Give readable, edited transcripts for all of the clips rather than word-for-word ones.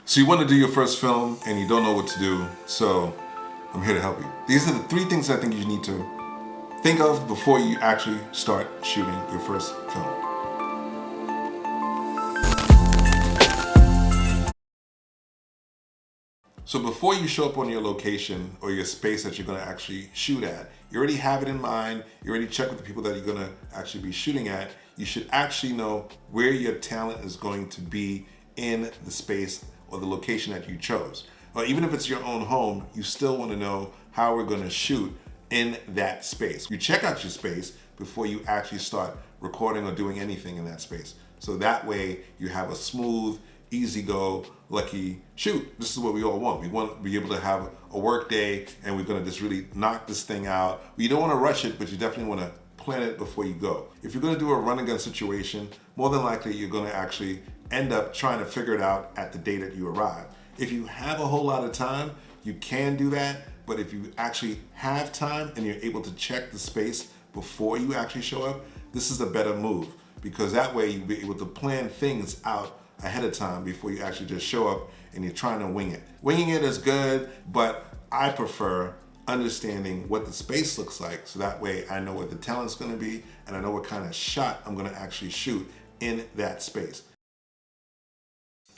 So you want to do your first film and you don't know what to do, so I'm here to help you. These are the 3 things I think you need to think of before you actually start shooting your first film. So before you show up on your location or your space that you're going to actually shoot at, you already have it in mind, you already check with the people that you're going to actually be shooting at. You should actually know where your talent is going to be in the space or the location that you chose. Or even if it's your own home, you still want to know how we're going to shoot in that space. You check out your space before you actually start recording or doing anything in that space. So that way you have a smooth, easy go, lucky shoot. This is what we all want. We want to be able to have a work day and we're going to just really knock this thing out. You don't want to rush it, but you definitely want to plan it before you go. If you're going to do a run and gun situation, more than likely you're going to actually end up trying to figure it out at the day that you arrive. If you have a whole lot of time, you can do that, but if you actually have time and you're able to check the space before you actually show up, this is a better move because that way you'll be able to plan things out ahead of time before you actually just show up and you're trying to wing it. Winging it is good, but I prefer understanding what the space looks like so that way I know what the talent's going to be and I know what kind of shot I'm going to actually shoot in that space.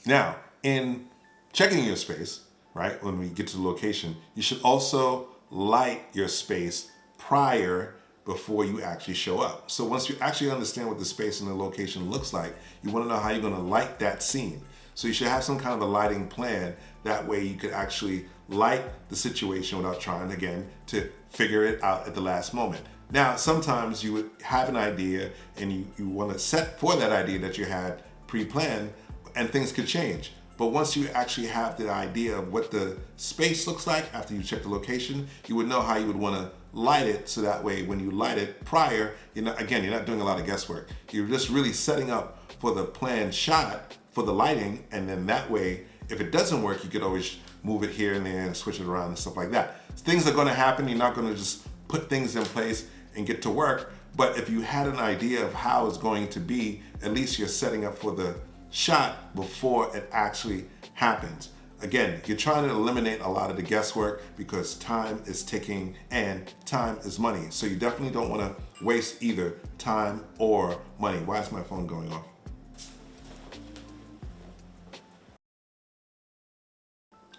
Now, in checking your space, right, when we get to the location, you should also light your space prior before you actually show up. So once you actually understand what the space and the location looks like, you want to know how you're going to light that scene. So you should have some kind of a lighting plan. That way you could actually light the situation without trying, again, to figure it out at the last moment. Now, sometimes you would have an idea and you want to set for that idea that you had pre-planned, and things could change. But once you actually have the idea of what the space looks like after you check the location, you would know how you would want to light it so that way when you light it prior, you're not doing a lot of guesswork. You're just really setting up for the planned shot for the lighting, and then that way, if it doesn't work, you could always move it here and there and switch it around and stuff like that. Things are going to happen. You're not going to just put things in place and get to work. But if you had an idea of how it's going to be, at least you're setting up for the shot before it actually happens. Again, you're trying to eliminate a lot of the guesswork because time is ticking and time is money. So you definitely don't want to waste either time or money. Why is my phone going off?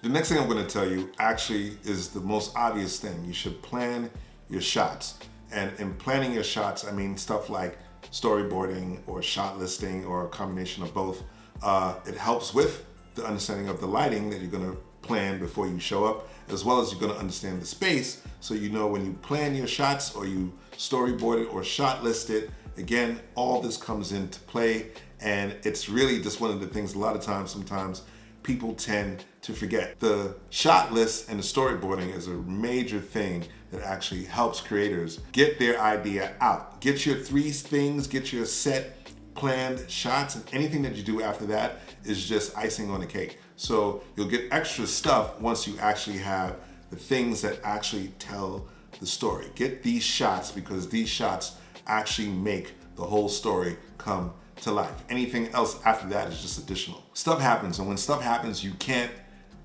The next thing I'm going to tell you actually is the most obvious thing. You should plan your shots. And in planning your shots, I mean stuff like storyboarding or shot listing or a combination of both. It helps with the understanding of the lighting that you're going to plan before you show up, as well as you're going to understand the space so you know when you plan your shots or you storyboard it or shot list it. Again, all this comes into play, and it's really just one of the things a lot of times, sometimes people tend to forget. The shot list and the storyboarding is a major thing that actually helps creators get their idea out. Get your 3 things, get your set planned shots, and anything that you do after that is just icing on the cake. So you'll get extra stuff once you actually have the things that actually tell the story. Get these shots because these shots actually make the whole story come to life. Anything else after that is just additional. Stuff happens, and when stuff happens, you can't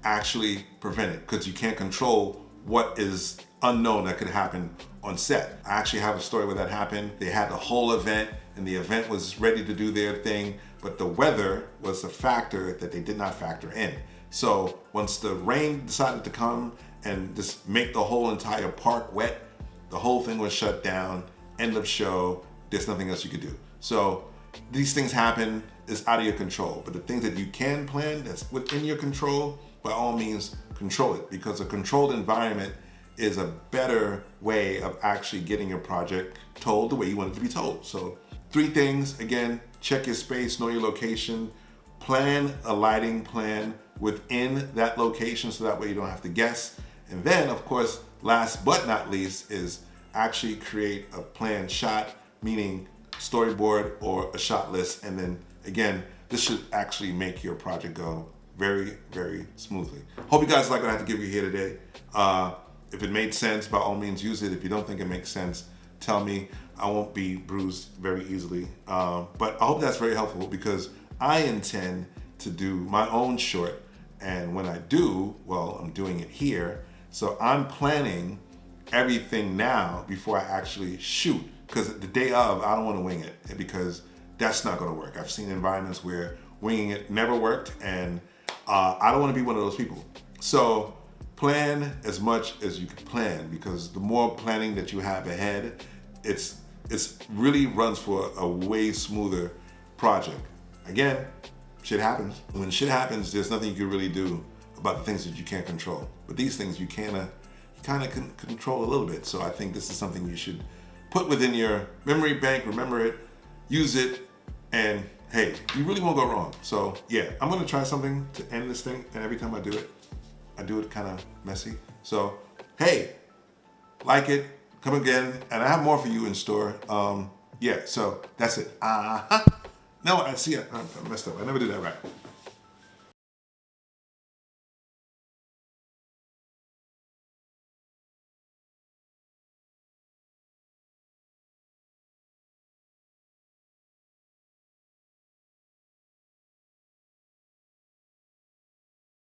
actually prevent it because you can't control what is unknown that could happen on set. I actually have a story where that happened. They had the whole event and the event was ready to do their thing, but the weather was a factor that they did not factor in. So once the rain decided to come and just make the whole entire park wet, the whole thing was shut down, end of show, there's nothing else you could do. So these things happen, it's out of your control, but the things that you can plan that's within your control, by all means, control it, because a controlled environment is a better way of actually getting your project told the way you want it to be told. So 3 things, again, check your space, know your location, plan a lighting plan within that location so that way you don't have to guess. And then, of course, last but not least is actually create a planned shot, meaning storyboard or a shot list. And then again, this should actually make your project go very, very smoothly. Hope you guys like what I have to give you here today. If it made sense, by all means use it. If you don't think it makes sense, tell me. I won't be bruised very easily. But I hope that's very helpful because I intend to do my own short And when I do, well, I'm doing it here. So I'm planning everything now before I actually shoot. Because the day of, I don't want to wing it because that's not going to work. I've seen environments where winging it never worked, and I don't want to be one of those people. So plan as much as you can plan, because the more planning that you have ahead, it's really runs for a way smoother project. Again, shit happens. When shit happens, there's nothing you can really do about the things that you can't control. But these things you kind of can control a little bit. So I think this is something you should put within your memory bank, remember it, use it, and hey, you really won't go wrong. So yeah, I'm gonna try something to end this thing, and every time I do it kind of messy. So hey, like it, come again, and I have more for you in store. Yeah, so that's it. No, I see it. I messed up. I never did that right.